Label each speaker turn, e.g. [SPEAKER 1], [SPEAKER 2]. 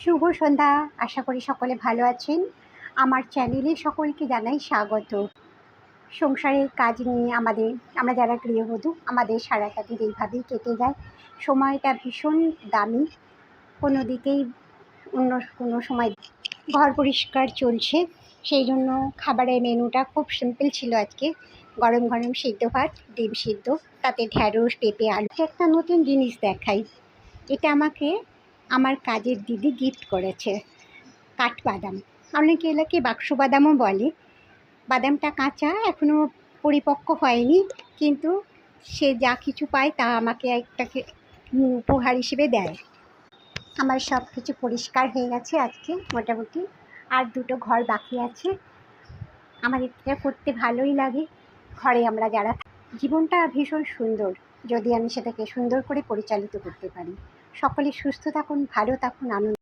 [SPEAKER 1] শুভ সন্ধ্যা। আশা করি সকলে ভালো আছেন। আমার চ্যানেলে সকলকে জানাই স্বাগত। সংসারের কাজ নিয়ে আমরা যারা গৃহবধূ আমাদের সারাটা দিন এইভাবেই কেটে যায়। সময়টা ভীষণ দামি, কোনো দিকেই অন্য কোনো সময় ঘর পরিষ্কার চলছে, সেই জন্য খাবারের মেনুটা খুব সিম্পল ছিল আজকে। গরম গরম সিদ্ধ ভাত, ডিম সিদ্ধ, তাতে ঢ্যাঁড়স, পেঁপে, আলু। একটা নতুন জিনিস দেখাই, এটা আমাকে আমার কাজের দিদি গিফট করেছে। কাঠবাদাম, অনেকে এলাকে বাক্স বাদামও বলে। বাদামটা কাঁচা, এখনও পরিপক্ক হয়নি, কিন্তু সে যা কিছু পায় তা আমাকে একটাকে উপহার হিসেবে দেয়। আমার সব কিছু পরিষ্কার হয়ে গেছে আজকে মোটামুটি, আর দুটো ঘর বাকি আছে। আমার এটা করতে ভালোই লাগে। ঘরে আমরা যারা জীবনটা ভীষণ সুন্দর যদি আমি সেটাকে সুন্দর করে পরিচালিত করতে পারি। সকলে সুস্থ থাকুন, ভালো থাকুন, আনন্দ